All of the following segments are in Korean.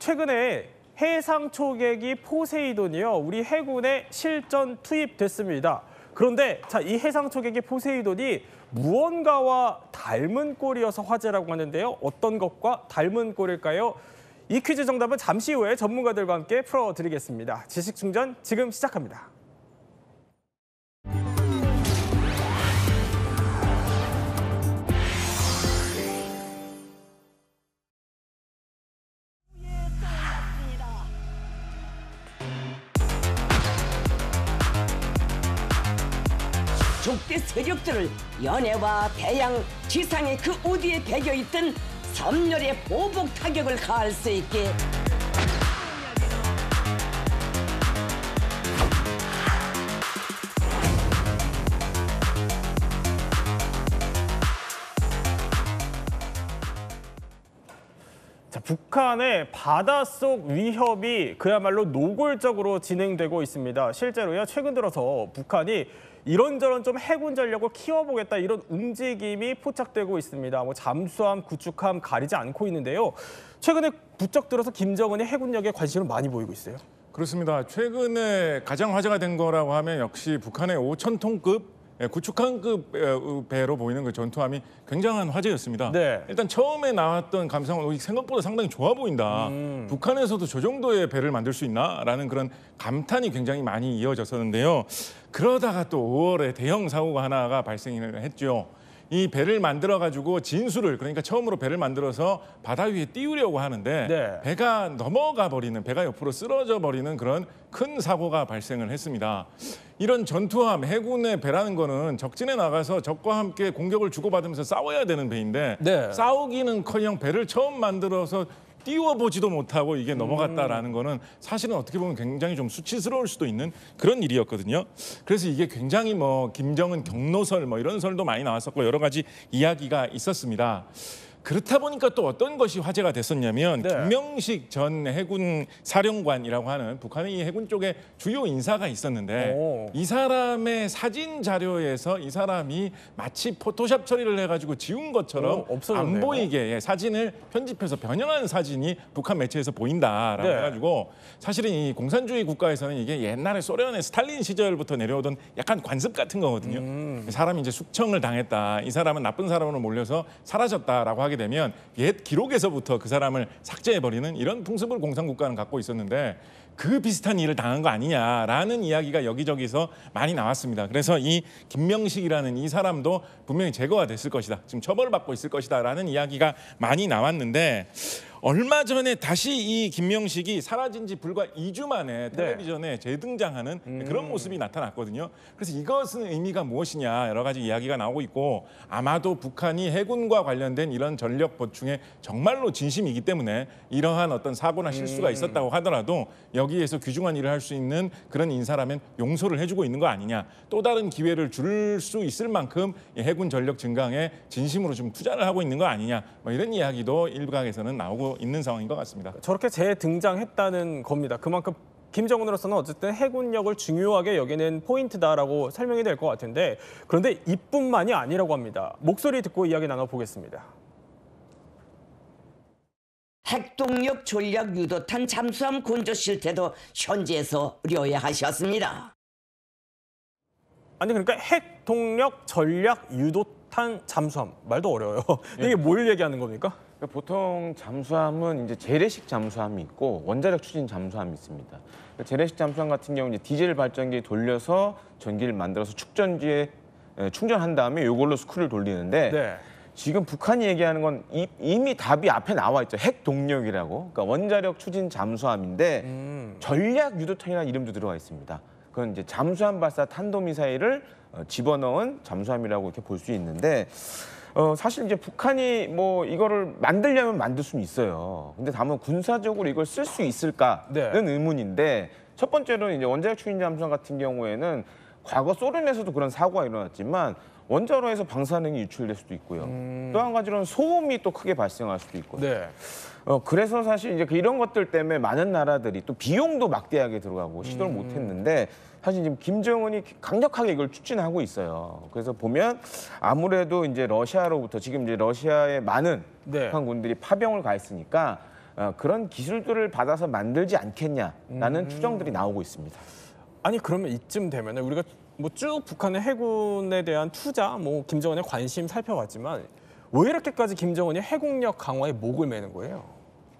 최근에 해상 초계기 포세이돈이요, 우리 해군에 실전 투입됐습니다. 그런데 이 해상 초계기 포세이돈이 무언가와 닮은 꼴이어서 화제라고 하는데요. 어떤 것과 닮은 꼴일까요? 이 퀴즈 정답은 잠시 후에 전문가들과 함께 풀어드리겠습니다. 지식충전 지금 시작합니다. 적대 세력들을 연해와 대양, 지상의 그 어디에 배겨있던 섬멸의 보복 타격을 가할 수 있게 북한의 바닷속 위협이 그야말로 노골적으로 진행되고 있습니다. 실제로요, 최근 들어서 북한이 이런저런 좀 해군 전력을 키워보겠다 이런 움직임이 포착되고 있습니다. 잠수함, 구축함 가리지 않고 있는데요. 최근에 부쩍 들어서 김정은의 해군력에 관심을 많이 보이고 있어요. 그렇습니다. 최근에 가장 화제가 된 거라고 하면 역시 북한의 5,000톤급 구축함급 배로 보이는 그 전투함이 굉장한 화제였습니다. 네. 일단 처음에 나왔던 감상은 생각보다 상당히 좋아 보인다. 북한에서도 저 정도의 배를 만들 수 있나라는 그런 감탄이 굉장히 많이 이어졌었는데요. 그러다가 또 5월에 대형 사고가 하나가 발생을 했죠. 이 배를 만들어가지고 진수를, 그러니까 처음으로 배를 만들어서 바다 위에 띄우려고 하는데 네. 배가 넘어가 버리는, 배가 옆으로 쓰러져 버리는 그런 큰 사고가 발생을 했습니다. 이런 전투함, 해군의 배라는 거는 적진에 나가서 적과 함께 공격을 주고받으면서 싸워야 되는 배인데 네. 싸우기는커녕 배를 처음 만들어서 띄워보지도 못하고 이게 넘어갔다라는 거는 사실은 어떻게 보면 굉장히 좀 수치스러울 수도 있는 그런 일이었거든요. 그래서 이게 굉장히 김정은 경로설 이런 설도 많이 나왔었고 여러 가지 이야기가 있었습니다. 그렇다 보니까 또 어떤 것이 화제가 됐었냐면 네. 김명식 전 해군 사령관이라고 하는 북한의 이 해군 쪽에 주요 인사가 있었는데 이 사람의 사진 자료에서 이 사람이 마치 포토샵 처리를 해가지고 지운 것처럼 안 보이게 사진을 편집해서 변형한 사진이 북한 매체에서 보인다라고 네. 해가지고 사실은 이 공산주의 국가에서는 이게 옛날에 소련의 스탈린 시절부터 내려오던 약간 관습 같은 거거든요. 사람이 이제 숙청을 당했다, 이 사람은 나쁜 사람으로 몰려서 사라졌다라고 하게 되면 옛 기록에서부터 그 사람을 삭제해버리는 이런 풍습을 공산국가는 갖고 있었는데 그 비슷한 일을 당한 거 아니냐라는 이야기가 여기저기서 많이 나왔습니다. 그래서 이 김명식이라는 이 사람도 분명히 제거가 됐을 것이다, 지금 처벌받고 있을 것이다라는 이야기가 많이 나왔는데 얼마 전에 다시 이 김명식이 사라진 지 불과 2주 만에 텔레비전에 재등장하는 그런 모습이 나타났거든요. 그래서 이것은 의미가 무엇이냐 여러 가지 이야기가 나오고 있고 아마도 북한이 해군과 관련된 이런 전력 보충에 정말로 진심이기 때문에 이러한 어떤 사고나 실수가 있었다고 하더라도 여기에서 귀중한 일을 할 수 있는 그런 인사라면 용서를 해주고 있는 거 아니냐, 또 다른 기회를 줄 수 있을 만큼 해군 전력 증강에 진심으로 좀 투자를 하고 있는 거 아니냐, 이런 이야기도 일각에서는 나오고 있는 상황인 것 같습니다. 저렇게 재등장했다는 겁니다. 그만큼 김정은으로서는 어쨌든 해군력을 중요하게 여기는 포인트다라고 설명이 될 것 같은데, 그런데 이뿐만이 아니라고 합니다. 목소리 듣고 이야기 나눠보겠습니다. 핵동력 전략 유도탄 잠수함 건조 실태도 현지에서 의뢰하셨습니다. 아니 그러니까 핵동력 전략 유도탄 잠수함, 말도 어려워요. 이게 뭘 얘기하는 겁니까? 보통 잠수함은 이제 재래식 잠수함이 있고 원자력 추진 잠수함이 있습니다. 재래식 잠수함 같은 경우는 이제 디젤 발전기 돌려서 전기를 만들어서 축전지에 충전한 다음에 이걸로 스크류를 돌리는데 네. 지금 북한이 얘기하는 건 이미 답이 앞에 나와 있죠. 핵동력이라고. 그러니까 원자력 추진 잠수함인데 전략 유도탄이라는 이름도 들어가 있습니다. 그건 이제 잠수함 발사 탄도미사일을 집어넣은 잠수함이라고 이렇게 볼 수 있는데 사실 이제 북한이 이거를 만들려면 만들 수는 있어요. 근데 다만 군사적으로 이걸 쓸 수 있을까는 의문인데, 첫 번째로는 이제 원자력 추진 잠수함 같은 경우에는 과거 소련에서도 그런 사고가 일어났지만 원자로에서 방사능이 유출될 수도 있고요. 또 한 가지로는 소음이 또 크게 발생할 수도 있고. 네. 그래서 사실 이제 이런 것들 때문에 많은 나라들이 또 비용도 막대하게 들어가고 시도를 못 했는데, 사실 지금 김정은이 강력하게 이걸 추진하고 있어요. 그래서 보면 아무래도 이제 러시아로부터 지금 이제 러시아에 많은 북한 군들이 파병을 가 있으니까 그런 기술들을 받아서 만들지 않겠냐라는 추정들이 나오고 있습니다. 아니 그러면 이쯤 되면 우리가 뭐 쭉 북한의 해군에 대한 투자, 뭐 김정은의 관심 살펴봤지만 왜 이렇게까지 김정은이 해군력 강화에 목을 매는 거예요?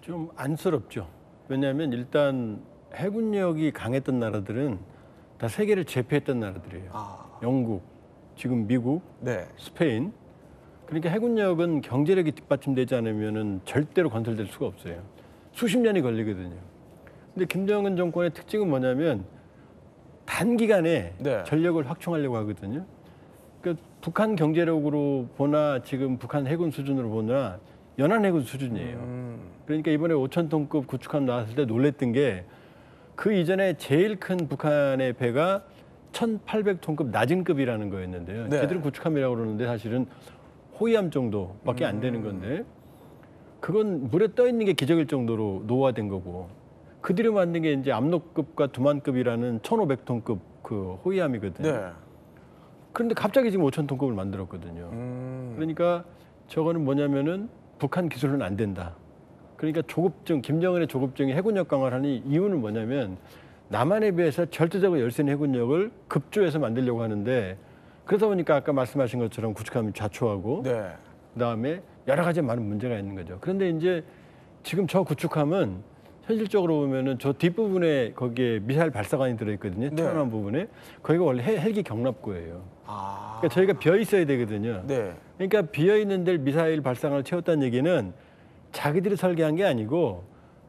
좀 안쓰럽죠. 왜냐하면 일단 해군력이 강했던 나라들은 다 세계를 제패했던 나라들이에요. 영국, 지금 미국, 네. 스페인. 그러니까 해군력은 경제력이 뒷받침되지 않으면 절대로 건설될 수가 없어요. 수십 년이 걸리거든요. 근데 김정은 정권의 특징은 뭐냐면 단기간에 네. 전력을 확충하려고 하거든요. 그러니까 북한 경제력으로 보나 지금 북한 해군 수준으로 보나 연안 해군 수준이에요. 그러니까 이번에 5,000톤급 구축함 나왔을 때 놀랬던 게 그 이전에 제일 큰 북한의 배가 1,800톤급 낮은 급이라는 거였는데요. 네. 걔들은 구축함이라고 그러는데 사실은 호위함 정도밖에 안 되는 건데 그건 물에 떠 있는 게 기적일 정도로 노화된 거고 그들이 만든 게 이제 압록급과 두만급이라는 1,500톤급 그 호위함이거든요. 네. 그런데 갑자기 지금 5,000톤급을 만들었거든요. 그러니까 저거는 뭐냐면은 북한 기술은 안 된다. 그러니까 조급증, 김정은의 조급증이 해군력 강화를 하는 이유는 뭐냐면 남한에 비해서 절대적으로 열센 해군력을 급조해서 만들려고 하는데 그러다 보니까 아까 말씀하신 것처럼 구축함이 좌초하고 네. 그다음에 여러 가지 많은 문제가 있는 거죠. 그런데 이제 지금 저 구축함은 현실적으로 보면은 저 뒷부분에 거기에 미사일 발사관이 들어있거든요. 네. 튀어나온 부분에. 거기가 원래 헬기 경납고예요. 아. 그러니까 저희가 비어 있어야 되거든요. 네. 그러니까 비어 있는 데를 미사일 발사관을 채웠다는 얘기는 자기들이 설계한 게 아니고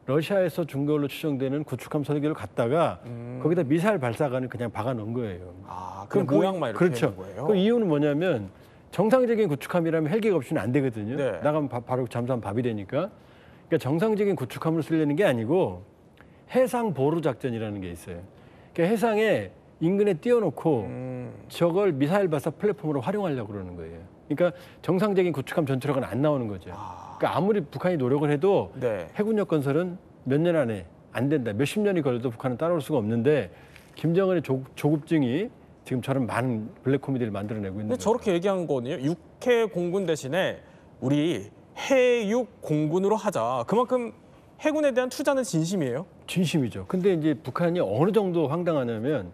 러시아에서 준 걸로 추정되는 구축함 설계를 갖다가 거기다 미사일 발사관을 그냥 박아 넣은 거예요. 아, 그럼 모양만 이렇게 그렇죠. 있는 거예요? 그 이유는 뭐냐면 정상적인 구축함이라면 헬기가 없이는 안 되거든요. 네. 나가면 바로 잠수함 밥이 되니까. 그러니까 정상적인 구축함을 쓰려는 게 아니고 해상 보루 작전이라는 게 있어요. 그러니까 해상에 인근에 띄워놓고 저걸 미사일 발사 플랫폼으로 활용하려고 그러는 거예요. 그러니까 정상적인 구축함 전투력은 안 나오는 거죠. 그러니까 아무리 북한이 노력을 해도 네. 해군력 건설은 몇 년 안에 안 된다. 몇십 년이 걸려도 북한은 따라올 수가 없는데 김정은의 조급증이 지금 저런 많은 블랙 코미디를 만들어내고 있는 근데 거죠. 저렇게 얘기한 거거든요. 육해 공군 대신에 우리 해육 공군으로 하자. 그만큼 해군에 대한 투자는 진심이에요? 진심이죠. 근데 이제 북한이 어느 정도 황당하냐면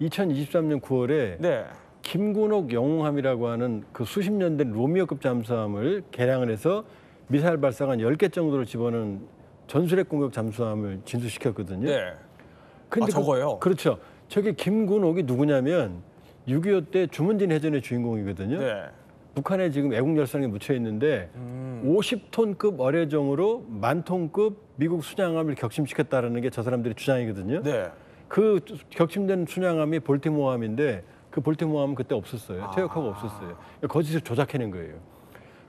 2023년 9월에 네. 김군옥 영웅함이라고 하는 그 수십 년 된 로미오급 잠수함을 개량을 해서 미사일 발사관 10개 정도를 집어넣은 전술핵 공격 잠수함을 진수시켰거든요. 네. 근데 저거요? 그렇죠. 저게 김군옥이 누구냐면 6.25 때 주문진 해전의 주인공이거든요. 네. 북한에 지금 애국 열상에 묻혀 있는데 50톤급 어뢰정으로 10,000톤급 미국 순양함을 격침시켰다라는 게 저 사람들의 주장이거든요. 네. 그 격침된 순양함이 볼티모어함인데 그 볼티모어함은 그때 없었어요. 퇴역하고 없었어요. 거짓으로 조작해낸 거예요.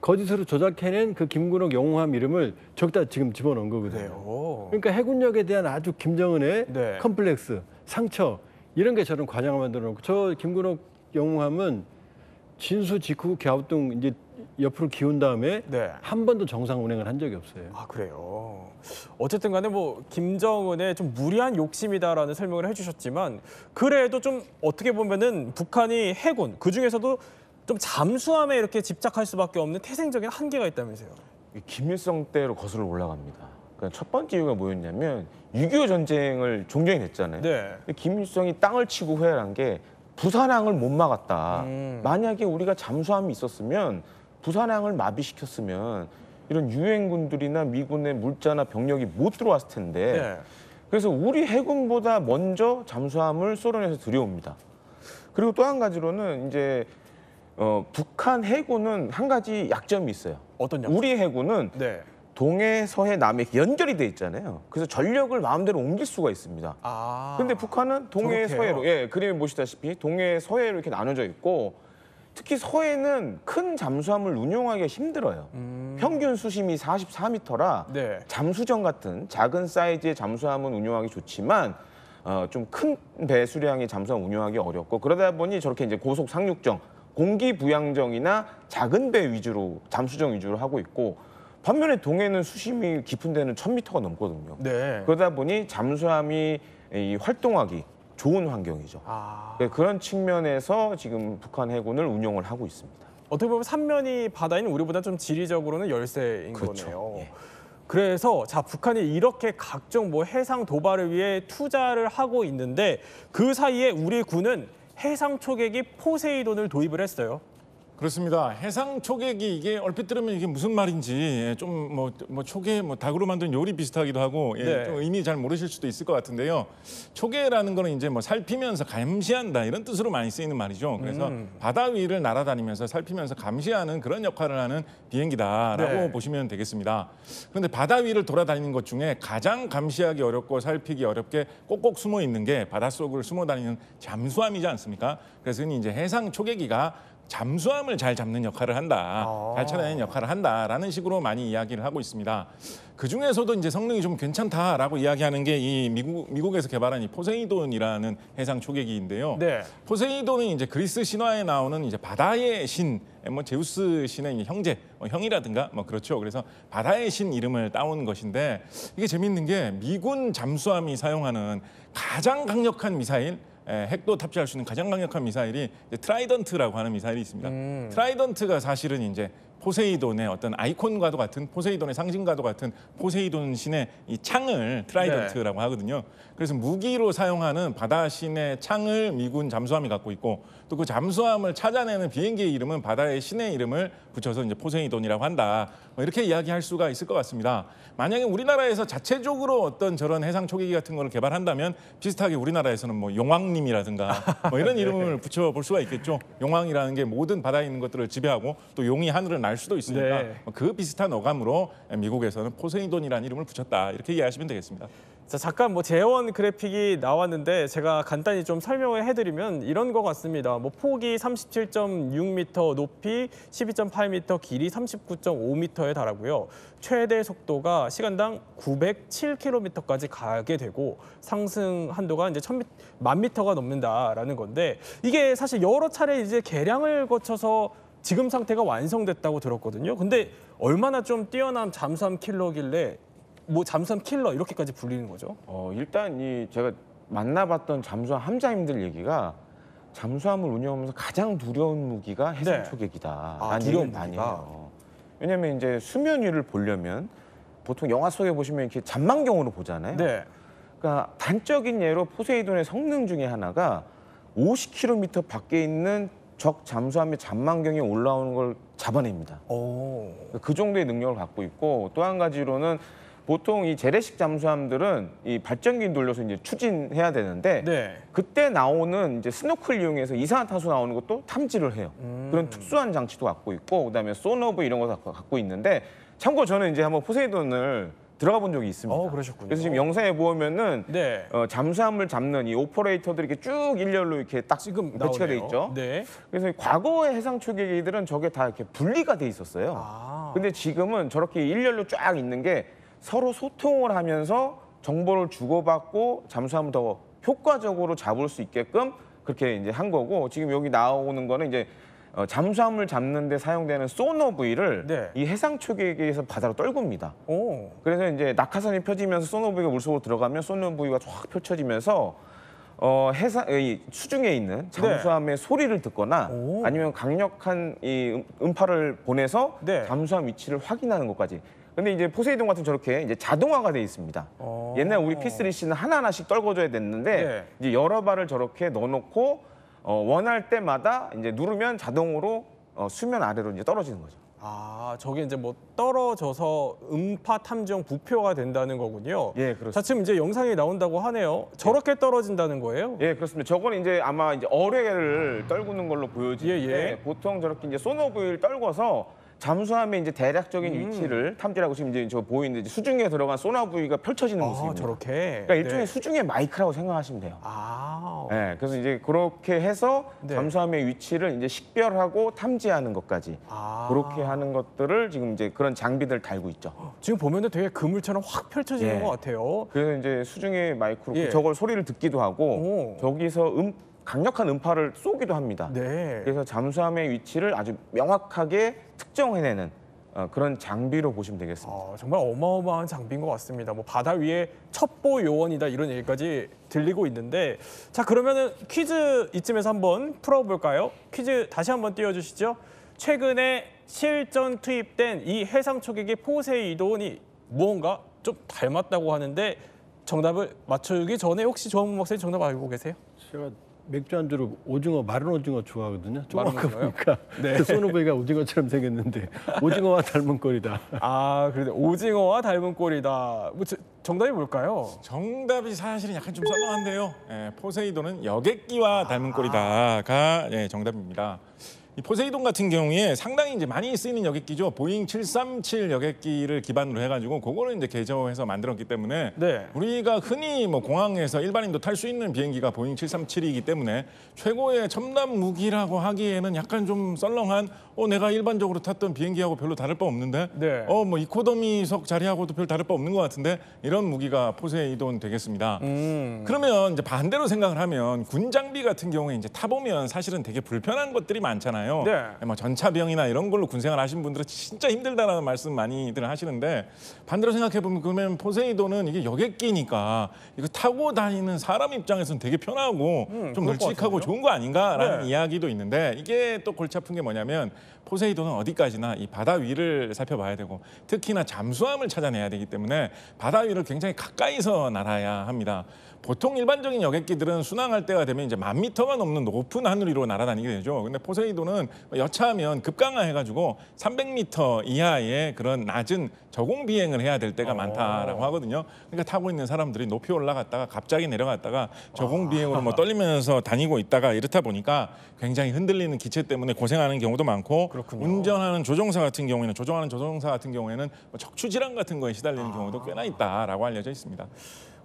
거짓으로 조작해낸 그 김군옥 영웅함 이름을 저기다 지금 집어넣은 거거든요. 그래요. 그러니까 해군력에 대한 아주 김정은의 네. 컴플렉스, 상처 이런 게 저런 과장을 만들어 놓고 저 김군옥 영웅함은 진수 직후 갸우뚱 이제 옆으로 기운 다음에 네. 한 번도 정상 운행을 한 적이 없어요. 아, 그래요. 어쨌든 간에 뭐 김정은의 좀 무리한 욕심이다라는 설명을 해주셨지만 그래도 좀 어떻게 보면은 북한이 해군 그중에서도 좀 잠수함에 이렇게 집착할 수밖에 없는 태생적인 한계가 있다면서요. 김일성 때로 거슬러 올라갑니다. 그러니까 첫 번째 이유가 뭐였냐면 6.25 전쟁을 종전이 됐잖아요. 네. 근데 김일성이 땅을 치고 회의한 게 부산항을 못 막았다. 만약에 우리가 잠수함이 있었으면 부산항을 마비시켰으면 이런 유엔군들이나 미군의 물자나 병력이 못 들어왔을 텐데 네. 그래서 우리 해군보다 먼저 잠수함을 소련에서 들여옵니다. 그리고 또 한 가지로는 이제 북한 해군은 한 가지 약점이 있어요. 어떤 약점? 우리 해군은 네. 동해, 서해, 남해 연결이 돼 있잖아요. 그래서 전력을 마음대로 옮길 수가 있습니다. 아. 근데 북한은 동해, 저렇게요? 서해로, 예, 그림을 보시다시피 동해, 서해로 이렇게 나눠져 있고 특히 서해는 큰 잠수함을 운용하기가 힘들어요. 평균 수심이 44m라 네. 잠수정 같은 작은 사이즈의 잠수함은 운용하기 좋지만 좀 큰 배 수량의 잠수함 운용하기 어렵고 그러다 보니 저렇게 이제 고속 상륙정, 공기 부양정이나 작은 배 위주로 잠수정 위주로 하고 있고 반면에 동해는 수심이 깊은 데는 1,000m가 넘거든요. 네. 그러다 보니 잠수함이 활동하기 좋은 환경이죠. 아. 그런 측면에서 지금 북한 해군을 운용을 하고 있습니다. 어떻게 보면 삼면이 바다인 우리보다 좀 지리적으로는 열세인 그렇죠. 거네요. 예. 그래서 자 북한이 이렇게 각종 뭐 해상 도발을 위해 투자를 하고 있는데 그 사이에 우리 군은 해상 초계기 포세이돈을 도입을 했어요. 그렇습니다. 해상 초계기 이게 얼핏 들으면 이게 무슨 말인지 좀 뭐 초계 뭐 닭으로 만든 요리 비슷하기도 하고 네. 좀 의미 잘 모르실 수도 있을 것 같은데요. 초계라는 거는 이제 뭐 살피면서 감시한다 이런 뜻으로 많이 쓰이는 말이죠. 그래서 바다 위를 날아다니면서 살피면서 감시하는 그런 역할을 하는 비행기다라고 네. 보시면 되겠습니다. 그런데 바다 위를 돌아다니는 것 중에 가장 감시하기 어렵고 살피기 어렵게 꼭꼭 숨어 있는 게 바닷속을 숨어 다니는 잠수함이지 않습니까? 그래서 이제 해상 초계기가 잠수함을 잘 잡는 역할을 한다, 잘 찾아내는 역할을 한다라는 식으로 많이 이야기를 하고 있습니다. 그 중에서도 이제 성능이 좀 괜찮다라고 이야기하는 게 이 미국에서 개발한 이 포세이돈이라는 해상 초계기인데요. 네. 포세이돈은 이제 그리스 신화에 나오는 이제 바다의 신, 뭐 제우스 신의 이제 형제, 형이라든가 뭐 그렇죠. 그래서 바다의 신 이름을 따온 것인데 이게 재밌는 게 미군 잠수함이 사용하는 가장 강력한 미사일. 핵도 탑재할 수 있는 가장 강력한 미사일이 이제 트라이던트라고 하는 미사일이 있습니다. 트라이던트가 사실은 이제 포세이돈의 어떤 아이콘과도 같은 포세이돈의 상징과도 같은 포세이돈 신의 이 창을 트라이던트라고 하거든요. 그래서 무기로 사용하는 바다 신의 창을 미군 잠수함이 갖고 있고 또 그 잠수함을 찾아내는 비행기의 이름은 바다의 신의 이름을 붙여서 이제 포세이돈이라고 한다. 뭐 이렇게 이야기할 수가 있을 것 같습니다. 만약에 우리나라에서 자체적으로 어떤 저런 해상 초계기 같은 거를 개발한다면 비슷하게 우리나라에서는 뭐 용왕님이라든가 뭐 이런 이름을 붙여볼 수가 있겠죠. 용왕이라는 게 모든 바다에 있는 것들을 지배하고 또 용이 하늘을 날 수도 있으니까 네. 그 비슷한 어감으로 미국에서는 포세이돈이라는 이름을 붙였다 이렇게 이해하시면 되겠습니다. 자, 잠깐 뭐 재원 그래픽이 나왔는데 제가 간단히 좀 설명을 해드리면 이런 것 같습니다. 뭐 폭이 37.6m, 높이 12.8m, 길이 39.5m에 달하고요. 최대 속도가 시간당 907km까지 가게 되고 상승 한도가 이제 1000m가 넘는다라는 건데 이게 사실 여러 차례 이제 개량을 거쳐서 지금 상태가 완성됐다고 들었거든요. 근데 얼마나 좀 뛰어난 잠수함 킬러길래 뭐 잠수함 킬러 이렇게까지 불리는 거죠? 일단 제가 만나봤던 잠수함 함장님들 얘기가 잠수함을 운영하면서 가장 두려운 무기가 해상 네. 초계기다. 아, 라는 두려운 얘기를 많이 무기가. 해요. 왜냐하면 이제 수면 위를 보려면 보통 영화 속에 보시면 이렇게 잔망경으로 보잖아요. 네. 그러니까 단적인 예로 포세이돈의 성능 중에 하나가 50km 밖에 있는 적 잠수함의 잔망경에 올라오는 걸 잡아냅니다. 그 정도의 능력을 갖고 있고 또 한 가지로는 보통 이 재래식 잠수함들은 이 발전기 돌려서 이제 추진해야 되는데 네. 그때 나오는 이제 스노클 이용해서 이산화탄소 나오는 것도 탐지를 해요. 그런 특수한 장치도 갖고 있고 그다음에 소너브 이런 거 갖고 있는데 참고 저는 이제 한번 포세이돈을 들어가 본 적이 있습니다. 그러셨군요. 그래서 지금 영상에 보면은 네. 잠수함을 잡는 이 오퍼레이터들이 이렇게 쭉 일렬로 이렇게 딱 지금 배치가 돼 나오네요. 있죠. 네. 그래서 과거의 해상 초계기들은 저게 다 이렇게 분리가 돼 있었어요. 근데 지금은 저렇게 일렬로 쫙 있는 게 서로 소통을 하면서 정보를 주고받고 잠수함을 더 효과적으로 잡을 수 있게끔 그렇게 이제 한 거고 지금 여기 나오는 거는 이제 잠수함을 잡는 데 사용되는 소너브이를 네. 이 해상 초계기에서 바다로 떨굽니다. 오. 그래서 이제 낙하산이 펴지면서 소너브이가 물속으로 들어가면 소너브이가 쫙 펼쳐지면서 이 수중에 있는 잠수함의 소리를 듣거나 오. 아니면 강력한 이 음파를 보내서 네. 잠수함 위치를 확인하는 것까지. 근데 이제 포세이돈 같은 저렇게 이제 자동화가 돼 있습니다. 옛날 우리 P3C는 하나하나씩 떨궈줘야 됐는데 네. 이제 여러 발을 저렇게 넣어놓고 원할 때마다 이제 누르면 자동으로 수면 아래로 이제 떨어지는 거죠. 저게 이제 뭐 떨어져서 음파 탐정 부표가 된다는 거군요. 예, 그렇습니다. 자, 지금 이제 영상이 나온다고 하네요. 저렇게 떨어진다는 거예요? 예, 그렇습니다. 저거는 이제 아마 이제 어뢰를 떨구는 걸로 보여지는데 예. 보통 저렇게 이제 소너브이를 떨궈서 잠수함의 이제 대략적인 위치를 탐지하고 지금 이제 저 보이는데 이제 수중에 들어간 소나부위가 펼쳐지는 모습입니다. 저렇게. 그러니까 일종의 네. 수중의 마이크라고 생각하시면 돼요. 네, 그래서 이제 그렇게 해서 네. 잠수함의 위치를 이제 식별하고 탐지하는 것까지 그렇게 하는 것들을 지금 이제 그런 장비들 달고 있죠. 지금 보면은 되게 그물처럼 확 펼쳐지는 예. 것 같아요. 그래서 이제 수중의 마이크로 예. 저걸 소리를 듣기도 하고 오. 저기서 강력한 음파를 쏘기도 합니다. 네. 그래서 잠수함의 위치를 아주 명확하게 특정해내는 그런 장비로 보시면 되겠습니다. 정말 어마어마한 장비인 것 같습니다. 뭐 바다 위에 첩보 요원이다 이런 얘기까지 들리고 있는데 자 그러면은 퀴즈 이쯤에서 한번 풀어볼까요? 퀴즈 다시 한번 띄워주시죠. 최근에 실전 투입된 이 해상 초계기 포세이돈이 무언가 좀 닮았다고 하는데 정답을 맞추기 전에 혹시 조항문 박사님 정답 알고 계세요? 제가 맥주 안주로 오징어, 마른 오징어 좋아하거든요. 마른 조금 오징어요? 보니까 네. 그 소노부이가 오징어처럼 생겼는데 오징어와 닮은 꼴이다. 아, 그런데 오징어와 닮은 꼴이다. 뭐 정답이 뭘까요? 정답이 사실은 약간 좀 썰렁한데요. 포세이돈은 여객기와 닮은 꼴이다가 정답입니다. 이 포세이돈 같은 경우에 상당히 이제 많이 쓰이는 여객기죠. 보잉 737 여객기를 기반으로 해가지고 그거를 이제 개조해서 만들었기 때문에 네. 우리가 흔히 뭐 공항에서 일반인도 탈 수 있는 비행기가 보잉 737이기 때문에 최고의 첨단 무기라고 하기에는 약간 좀 썰렁한 내가 일반적으로 탔던 비행기하고 별로 다를 바 없는데 네. 뭐 이코노미석 자리하고도 별 다를 바 없는 것 같은데 이런 무기가 포세이돈 되겠습니다. 그러면 이제 반대로 생각을 하면 군 장비 같은 경우에 이제 타보면 사실은 되게 불편한 것들이 많잖아요. 네. 뭐 전차병이나 이런 걸로 군생활 하신 분들은 진짜 힘들다라는 말씀 많이들 하시는데 반대로 생각해 보면 그러면 포세이돈은 이게 여객기니까 이거 타고 다니는 사람 입장에서는 되게 편하고 좀 그럴 것 널찍하고 같은데요? 좋은 거 아닌가라는 네. 이야기도 있는데 이게 또 골치 아픈 게 뭐냐면 포세이돈은 어디까지나 이 바다 위를 살펴봐야 되고 특히나 잠수함을 찾아내야 되기 때문에 바다 위를 굉장히 가까이서 날아야 합니다. 보통 일반적인 여객기들은 순항할 때가 되면 이제 1000m가 넘는 높은 하늘 위로 날아다니게 되죠. 근데 포세이돈은 여차하면 급강하해가지고 300m 이하의 그런 낮은 저공 비행을 해야 될 때가 많다라고 하거든요. 그러니까 타고 있는 사람들이 높이 올라갔다가 갑자기 내려갔다가 저공 비행으로 뭐 떨리면서 다니고 있다가 이렇다 보니까 굉장히 흔들리는 기체 때문에 고생하는 경우도 많고 그렇군요. 운전하는 조종사 같은 경우에는 뭐 척추 질환 같은 거에 시달리는 경우도 꽤나 있다라고 알려져 있습니다.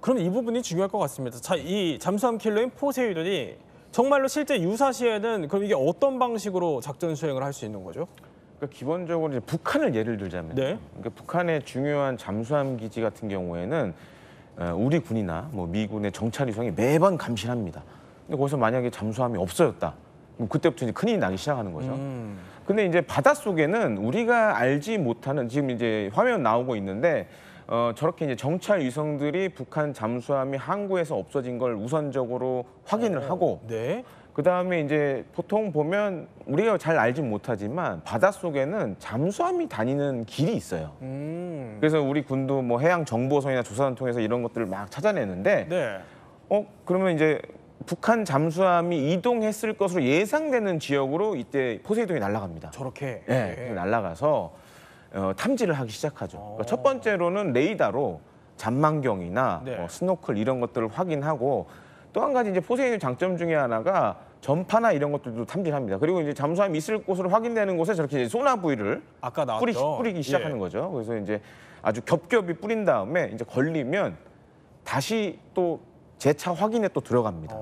그럼 이 부분이 중요할 것 같습니다. 자, 이 잠수함 킬러인 포세이돈이 정말로 실제 유사시에는 그럼 이게 어떤 방식으로 작전 수행을 할 수 있는 거죠? 그러니까 기본적으로 이제 북한을 예를 들자면, 네. 그러니까 북한의 중요한 잠수함 기지 같은 경우에는 우리 군이나 뭐 미군의 정찰 위성이 매번 감시를 합니다. 근데 거기서 만약에 잠수함이 없어졌다, 그럼 그때부터 이제 큰일이 나기 시작하는 거죠. 근데 이제 바닷속에는 우리가 알지 못하는 지금 이제 화면 나오고 있는데 저렇게 이제 정찰 위성들이 북한 잠수함이 항구에서 없어진 걸 우선적으로 확인을 하고 네. 그다음에 이제 보통 보면 우리가 잘 알진 못하지만 바닷속에는 잠수함이 다니는 길이 있어요. 그래서 우리 군도 뭐 해양 정보선이나 조사선 통해서 이런 것들을 막 찾아내는데 네. 그러면 이제 북한 잠수함이 이동했을 것으로 예상되는 지역으로 이때 포세이돈이 날아갑니다. 저렇게. 네, 날아가서 탐지를 하기 시작하죠. 그러니까 첫 번째로는 레이더로 잔망경이나 네. 스노클 이런 것들을 확인하고 또 한 가지 이제 포세이돈 장점 중에 하나가 전파나 이런 것들도 탐지를 합니다. 그리고 이제 잠수함이 있을 곳으로 확인되는 곳에 저렇게 이제 소나 부위를 아까 나왔죠. 뿌리기 시작하는 예. 거죠. 그래서 이제 아주 겹겹이 뿌린 다음에 이제 걸리면 다시 또 재차 확인에 또 들어갑니다.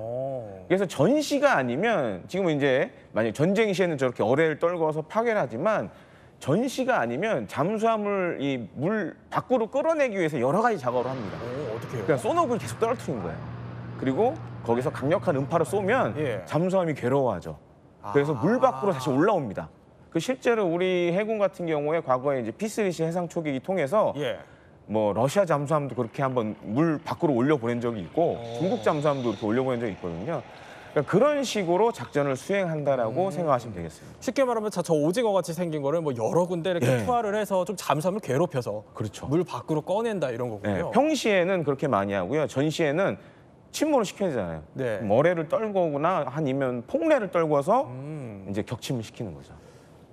그래서 전시가 아니면 지금은 이제 만약 전쟁 시에는 저렇게 어뢰를 떨궈서 파괴를 하지만 전시가 아니면 잠수함을 이 물 밖으로 끌어내기 위해서 여러 가지 작업을 합니다. 어떻게 해요? 그러니까 소노부를 계속 떨어뜨리는 거예요. 그리고 거기서 강력한 음파를 쏘면 예. 잠수함이 괴로워하죠. 그래서 물 밖으로 다시 올라옵니다. 그 실제로 우리 해군 같은 경우에 과거에 이제 P3C 해상 초계기 통해서 예. 뭐 러시아 잠수함도 그렇게 한번 물 밖으로 올려보낸 적이 있고 중국 잠수함도 이렇게 올려보낸 적이 있거든요. 그러니까 그런 식으로 작전을 수행한다라고 생각하시면 되겠습니다. 쉽게 말하면 저 오징어 같이 생긴 거를 뭐 여러 군데 이렇게 예. 투하를 해서 좀 잠수함을 괴롭혀서 그렇죠. 물 밖으로 꺼낸다 이런 거군요. 네, 평시에는 그렇게 많이 하고요. 전시에는 침몰을 시켜야 되잖아요. 네. 어뢰를 떨거나 아니면 폭래를 떨궈서 이제 격침을 시키는 거죠.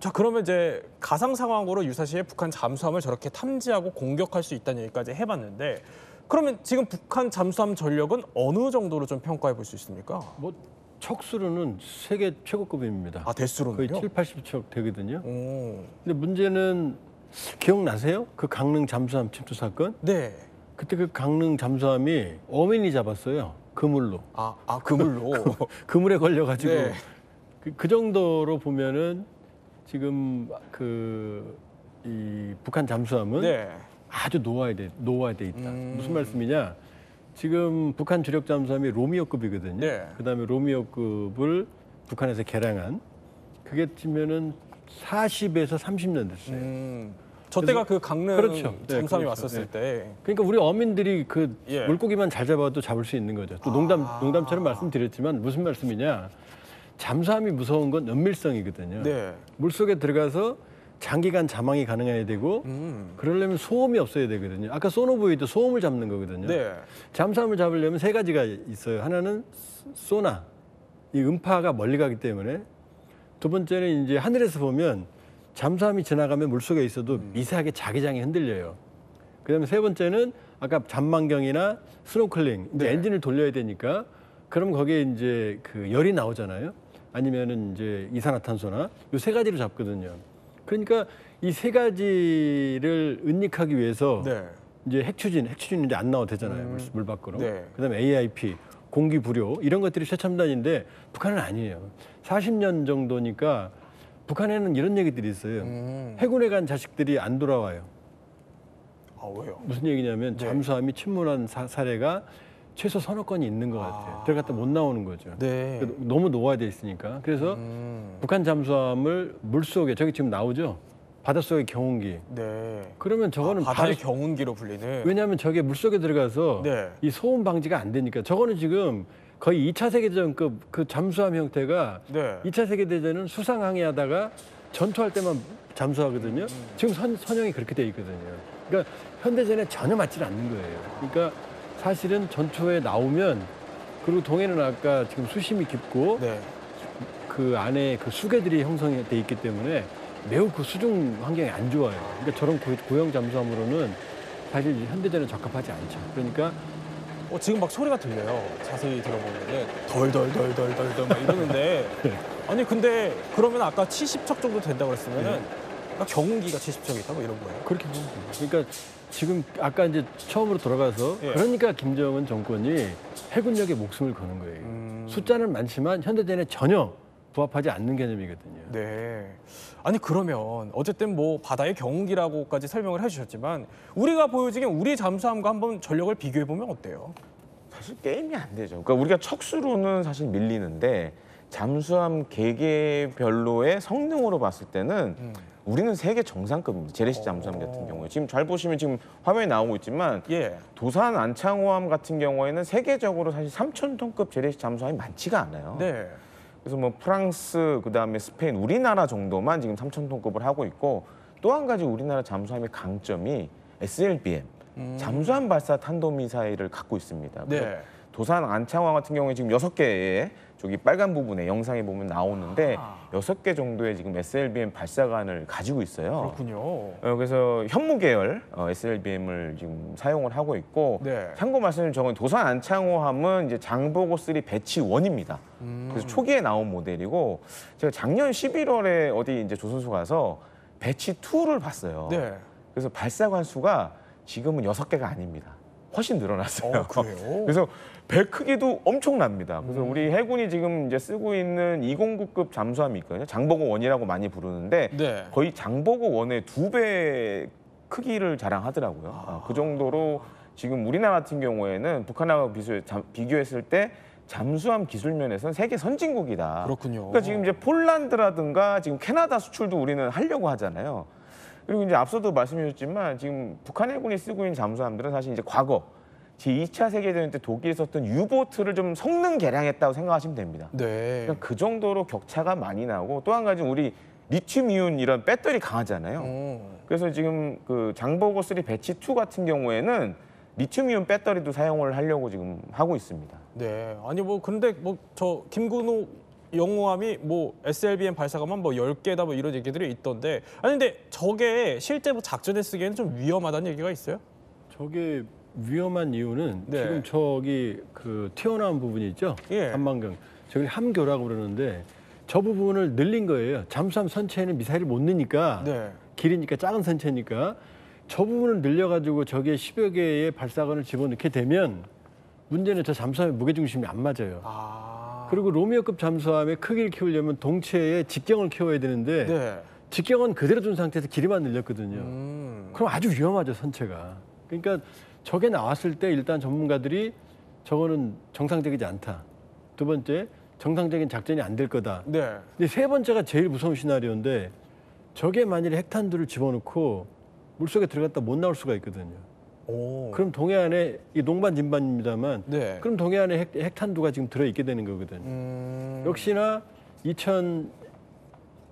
자, 그러면 이제 가상 상황으로 유사시에 북한 잠수함을 저렇게 탐지하고 공격할 수 있다는 얘기까지 해봤는데 그러면 지금 북한 잠수함 전력은 어느 정도로 좀 평가해 볼 수 있습니까? 뭐 척수로는 세계 최고급입니다. 아, 대수로는요? 거의 7, 80척 되거든요. 오. 근데 문제는 기억나세요? 그 강릉 잠수함 침투 사건? 네. 그때 그 강릉 잠수함이 어민이 잡았어요. 그물로. 그물로. 그물에 걸려가지고 네. 그 정도로 보면은 지금 이 북한 잠수함은 네. 아주 노화돼 있다. 무슨 말씀이냐? 지금 북한 주력 잠수함이 로미오급이거든요. 네. 그다음에 로미오급을 북한에서 개량한 그게 치면은 40에서 30년 됐어요. 저 때가 그 강릉 그렇죠. 네, 잠수함이 그렇죠. 왔었을 네. 때. 그러니까 우리 어민들이 그 예. 물고기만 잘 잡아도 잡을 수 있는 거죠. 또 농담처럼 말씀드렸지만 무슨 말씀이냐? 잠수함이 무서운 건 은밀성이거든요. 네. 물속에 들어가서 장기간 잠항이 가능해야 되고 그러려면 소음이 없어야 되거든요. 아까 소노부이도 소음을 잡는 거거든요. 네. 잠수함을 잡으려면 세 가지가 있어요. 하나는 소나, 이 음파가 멀리 가기 때문에. 두 번째는 이제 하늘에서 보면 잠수함이 지나가면 물속에 있어도 미세하게 자기장이 흔들려요. 그다음에 세 번째는 아까 잠망경이나 스노클링, 이제 네. 엔진을 돌려야 되니까 그럼 거기에 이제 그 열이 나오잖아요. 아니면은 이제 이산화탄소나 요 세 가지를 잡거든요. 그러니까 이 세 가지를 은닉하기 위해서 네. 이제 핵추진 이제 안 나와도 되잖아요. 물 밖으로. 네. 그다음에 AIP, 공기 부료 이런 것들이 최첨단인데 북한은 아니에요. 40년 정도니까 북한에는 이런 얘기들이 있어요. 해군에 간 자식들이 안 돌아와요. 아, 왜요? 무슨 얘기냐면 네. 잠수함이 침몰한 사례가 최소 서너 건이 있는 것 같아요. 들어갔다 못 나오는 거죠. 네. 그러니까 너무 노화돼 있으니까. 그래서 북한 잠수함을 물속에 저기 지금 나오죠. 바닷속의 경운기. 네. 그러면 저거는 바다의 경운기로 불리는. 왜냐하면 저게 물속에 들어가서 네. 이 소음 방지가 안 되니까 저거는 지금 거의 2차 세계대전급 그 잠수함 형태가 네. 2차 세계대전은 수상 항해하다가 전투할 때만 잠수하거든요. 지금 선형이 그렇게 돼 있거든요. 그러니까 현대전에 전혀 맞지 않는 거예요. 그러니까 사실은 전투에 나오면 그리고 동해는 아까 지금 수심이 깊고 네. 그 안에 그 수계들이 형성이 돼 있기 때문에 매우 그 수중 환경이 안 좋아요. 그러니까 저런 고형 잠수함으로는 사실 현대전에 적합하지 않죠. 그러니까 지금 막 소리가 들려요. 자세히 들어보면은 덜덜덜덜덜덜 막 이러는데 아니 근데 그러면 아까 70척 정도 된다고 그랬으면은 그러니까 경운기가 70척 있다 뭐 이런 거예요. 그렇게 보면 돼요. 그러니까 지금 아까 이제 처음으로 돌아가서 예. 그러니까 김정은 정권이 해군력에 목숨을 거는 거예요. 숫자는 많지만 현대전에 전혀 부합하지 않는 개념이거든요. 네. 아니 그러면 어쨌든 뭐 바다의 경운기라고까지 설명을 해주셨지만 우리가 보여지긴 우리 잠수함과 한번 전력을 비교해 보면 어때요? 사실 게임이 안 되죠. 그러니까 우리가 척수로는 사실 밀리는데 잠수함 개개별로의 성능으로 봤을 때는 우리는 세계 정상급입니다. 재래식 잠수함 같은 경우에 지금 잘 보시면 지금 화면에 나오고 있지만 예. 도산 안창호함 같은 경우에는 세계적으로 사실 3,000톤급 재래식 잠수함이 많지가 않아요. 네. 그래서 뭐 프랑스, 그다음에 스페인, 우리나라 정도만 지금 3,000톤급을 하고 있고 또 한 가지 우리나라 잠수함의 강점이 SLBM, 잠수함 발사 탄도미사일을 갖고 있습니다. 그래서 네. 도산 안창호 같은 경우에 지금 6개의 저기 빨간 부분에 영상에 보면 나오는데 6개 정도의 지금 SLBM 발사관을 가지고 있어요. 그렇군요. 그래서 현무 계열 SLBM을 지금 사용을 하고 있고 네. 참고 말씀드리면 저건 도산 안창호함은 이제 장보고 3 배치 1입니다. 그래서 초기에 나온 모델이고 제가 작년 11월에 어디 이제 조선소 가서 배치 2를 봤어요. 네. 그래서 발사관 수가 지금은 6개가 아닙니다. 훨씬 늘어났어요. 그래요? 그래서 배 크기도 엄청납니다. 그래서 우리 해군이 지금 이제 쓰고 있는 209급 잠수함이 있거든요. 장보고 1이라고 많이 부르는데 네. 거의 장보고 1의 2배 크기를 자랑하더라고요. 그 정도로 지금 우리나라 같은 경우에는 북한하고 비교했을 때 잠수함 기술 면에서는 세계 선진국이다. 그렇군요. 그러니까 지금 이제 폴란드라든가 지금 캐나다 수출도 우리는 하려고 하잖아요. 그리고 이제 앞서도 말씀드렸지만 지금 북한 해군이 쓰고 있는 잠수함들은 사실 이제 과거 제2차 세계대전 때 독일이 썼던 유보트를 좀 성능 개량했다고 생각하시면 됩니다. 네. 그러니까 그 정도로 격차가 많이 나고 또 한 가지 우리 리튬이온 이런 배터리 강하잖아요. 그래서 지금 그 장보고 3 배치 2 같은 경우에는 리튬이온 배터리도 사용을 하려고 지금 하고 있습니다. 네. 아니 뭐 근데 뭐 저 김근호 영호함이 뭐 SLBM 발사관만 뭐 10개다 뭐 이런 얘기들이 있던데 아니 근데 저게 실제 뭐 작전에 쓰기에는 좀 위험하다는 얘기가 있어요? 저게 위험한 이유는 네. 지금 저기 그 튀어나온 부분이 있죠. 예. 한만경. 저걸 함교라고 그러는데 저 부분을 늘린 거예요. 잠수함 선체에는 미사일을 못 넣으니까 네. 길이니까 작은 선체니까 저 부분을 늘려가지고 저기에 10여 개의 발사관을 집어넣게 되면 문제는 저 잠수함의 무게중심이 안 맞아요. 그리고 로미오급 잠수함의 크기를 키우려면 동체에 직경을 키워야 되는데 네. 직경은 그대로 둔 상태에서 길이만 늘렸거든요. 그럼 아주 위험하죠, 선체가. 그러니까 저게 나왔을 때 일단 전문가들이 저거는 정상적이지 않다. 두 번째, 정상적인 작전이 안 될 거다. 네. 근데 세 번째가 제일 무서운 시나리오인데 저게 만일에 핵탄두를 집어넣고 물속에 들어갔다 못 나올 수가 있거든요. 오. 그럼 동해안에 이 농반진반입니다만 네. 그럼 동해안에 핵탄두가 지금 들어있게 되는 거거든요. 역시나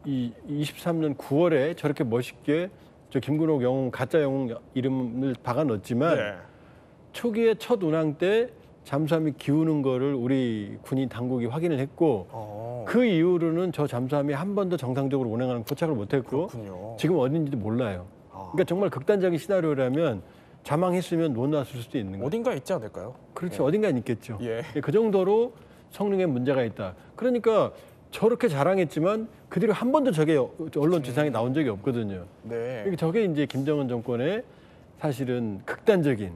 이 23년 9월에 저렇게 멋있게 저 김근옥 영웅 가짜 영웅 이름을 박아 넣었지만 네. 초기에 첫 운항 때 잠수함이 기우는 거를 우리 군인 당국이 확인을 했고 그 이후로는 저 잠수함이 한 번도 정상적으로 운항하는 포착을 못했고 그렇군요. 지금 어딘지도 몰라요. 그러니까 정말 극단적인 시나리오라면 자망했으면 못 나왔을 수도 있는 거예요. 어딘가 있지 않을까요? 그렇죠. 어딘가는 있겠죠. 예. 그 정도로 성능에 문제가 있다. 그러니까 저렇게 자랑했지만 그 뒤로 한 번도 저게 언론 지상에 나온 적이 없거든요. 네. 그러니까 저게 이제 김정은 정권의 사실은 극단적인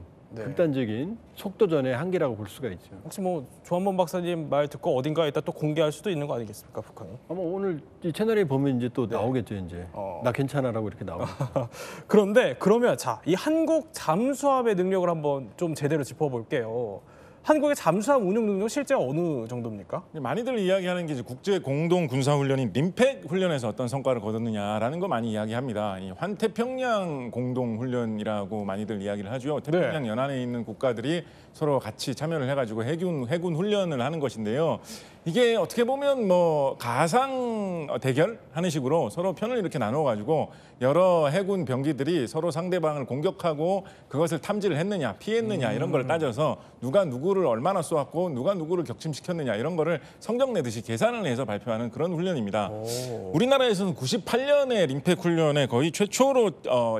속도전의 한계라고 볼 수가 있죠. 혹시 뭐 조한범 박사님 말 듣고 어딘가에 있다 또 공개할 수도 있는 거 아니겠습니까, 북한이? 아마 오늘 이 채널에 보면 이제 또 나오겠죠, 이제. 어. 나 괜찮아라고 이렇게 나오고. 그런데 그러면 자, 이 한국 잠수함의 능력을 한번 좀 제대로 짚어볼게요. 한국의 잠수함 운용 능력 실제 어느 정도입니까? 많이들 이야기하는 게 이제 국제 공동 군사 훈련인 림팩 훈련에서 어떤 성과를 거뒀느냐라는 거 많이 이야기합니다. 이 환태평양 공동 훈련이라고 많이들 이야기를 하죠. 태평양 연안에 있는 국가들이 서로 같이 참여를 해가지고 해군 훈련을 하는 것인데요. 이게 어떻게 보면 뭐 가상 대결하는 식으로 서로 편을 이렇게 나눠가지고 여러 해군 병기들이 서로 상대방을 공격하고 그것을 탐지를 했느냐, 피했느냐 이런 걸 따져서 누가 누구를 얼마나 쏘았고 누가 누구를 격침시켰느냐 이런 거를 성적 내듯이 계산을 해서 발표하는 그런 훈련입니다. 우리나라에서는 98년에 림팩 훈련에 거의 최초로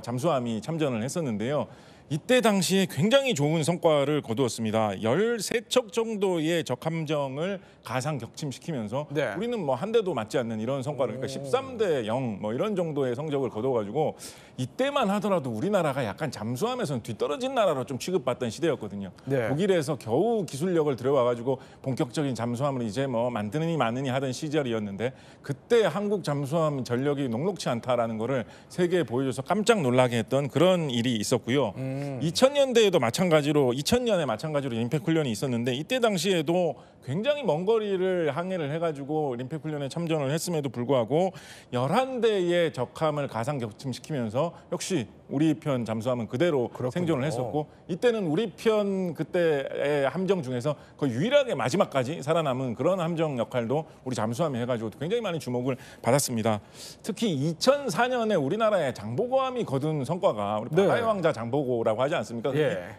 잠수함이 참전을 했었는데요. 이때 당시에 굉장히 좋은 성과를 거두었습니다. 13척 정도의 적함정을 가상 격침시키면서 네. 우리는 뭐 한 대도 맞지 않는 이런 성과를 그러니까 13대 0 뭐 이런 정도의 성적을 거둬가지고 이때만 하더라도 우리나라가 약간 잠수함에서는 뒤떨어진 나라로 좀 취급받던 시대였거든요. 네. 독일에서 겨우 기술력을 들여와가지고 본격적인 잠수함을 이제 뭐 만드느니 마느니 하던 시절이었는데 그때 한국 잠수함 전력이 녹록치 않다라는 거를 세계에 보여줘서 깜짝 놀라게 했던 그런 일이 있었고요. 2000년대에도 마찬가지로 2000년에 마찬가지로 림팩 훈련이 있었는데 이때 당시에도 굉장히 먼 거리를 항해를 해가지고 림팩 훈련에 참전을 했음에도 불구하고 11대의 적함을 가상 격침시키면서 역시 우리 편 잠수함은 그대로 생존을 했었고 이때는 우리 편 그때의 함정 중에서 거의 유일하게 마지막까지 살아남은 그런 함정 역할도 우리 잠수함이 해가지고 굉장히 많이 주목을 받았습니다. 특히 2004년에 우리나라의 장보고함이 거둔 성과가 우리 바다의 왕자 장보고라고 하지 않습니까?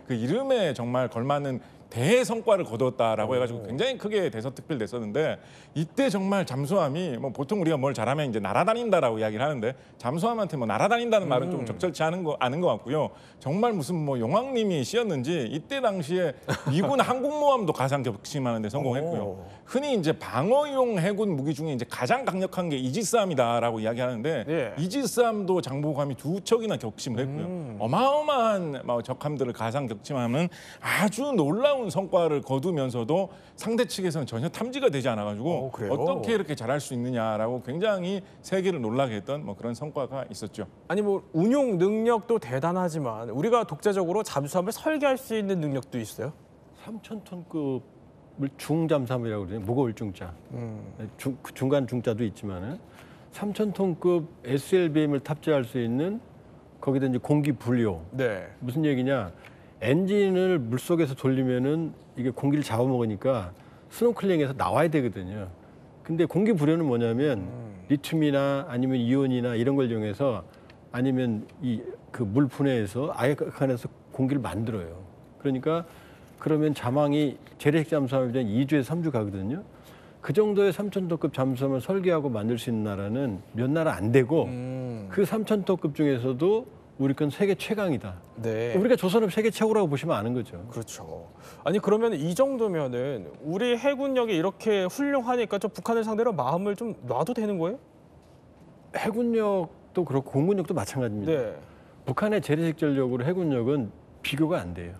그 이름에 정말 걸맞는 대성과를 거뒀다라고 해가지고 굉장히 크게 대서특필됐었는데 이때 정말 잠수함이 뭐 보통 우리가 뭘 잘하면 이제 날아다닌다라고 이야기를 하는데 잠수함한테 뭐 날아다닌다는 말은 좀 적절치 않은 것 같고요. 정말 무슨 뭐 용왕님이 씌었는지 이때 당시에 미군 항공모함도 가상 격침하는데 성공했고요. 흔히 이제 방어용 해군 무기 중에 이제 가장 강력한 게 이지스함이다라고 이야기하는데 이지스함도 장보고함이 2척이나 격침을 했고요. 어마어마한 적함들을 가상 격침하면 아주 놀라운 성과를 거두면서도 상대 측에서는 전혀 탐지가 되지 않아가지고 어떻게 이렇게 잘할 수 있느냐라고 굉장히 세계를 놀라게 했던 뭐 그런 성과가 있었죠. 아니 뭐 운용 능력도 대단하지만 우리가 독자적으로 잠수함을 설계할 수 있는 능력도 있어요? 3,000톤급을 중잠수함이라고 그러죠. 무거울 중자. 중간 중자도 있지만은 3,000톤급 SLBM을 탑재할 수 있는 거기다 이제 공기 분료. 무슨 얘기냐? 엔진을 물속에서 돌리면은 이게 공기를 잡아먹으니까 스노클링에서 나와야 되거든요. 근데 공기 불연은 뭐냐면 리튬이나 아니면 이온이나 이런 걸 이용해서 아니면 이 그 물분해에서 아예 그 안에서 공기를 만들어요. 그러니까 그러면 자망이 재래식 잠수함이 2주에서 3주 가거든요. 그 정도의 3,000톤급 잠수함을 설계하고 만들 수 있는 나라는 몇 나라 안 되고 그 3,000톤급 중에서도 우리 건 세계 최강이다. 우리가 조선업 세계 최고라고 보시면 아는 거죠. 그렇죠. 아니 그러면 이 정도면은 우리 해군력이 이렇게 훌륭하니까 좀 북한을 상대로 마음을 좀 놔도 되는 거예요? 해군력도 그렇고 공군력도 마찬가지입니다. 북한의 재래식 전력으로 해군력은 비교가 안 돼요.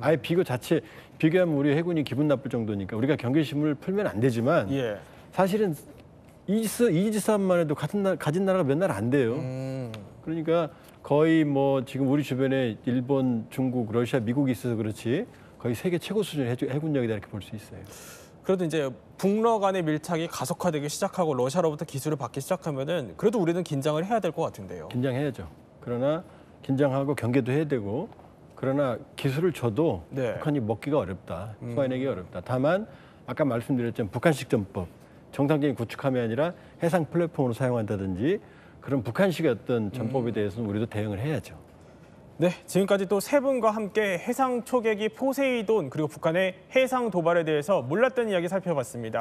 아예 비교 자체 비교하면 우리 해군이 기분 나쁠 정도니까 우리가 경계심을 풀면 안 되지만 사실은 이지스함만 해도 가진 나라가 몇 나라 안 돼요. 그러니까 거의 뭐 지금 우리 주변에 일본, 중국, 러시아, 미국이 있어서 그렇지 거의 세계 최고 수준의 해군력이다 이렇게 볼 수 있어요. 그래도 이제 북러 간의 밀착이 가속화되기 시작하고 러시아로부터 기술을 받기 시작하면은 그래도 우리는 긴장을 해야 될 것 같은데요. 긴장해야죠. 그러나 긴장하고 경계도 해야 되고 그러나 기술을 줘도 북한이 먹기가 어렵다. 소화해내기가 어렵다. 다만 아까 말씀드렸지만 북한식 전법 정상적인 구축함이 아니라 해상 플랫폼으로 사용한다든지 그런 북한식의 어떤 전법에 대해서는 우리도 대응을 해야죠. 네, 지금까지 또 세 분과 함께 해상 초계기 포세이돈 그리고 북한의 해상 도발에 대해서 몰랐던 이야기 살펴봤습니다.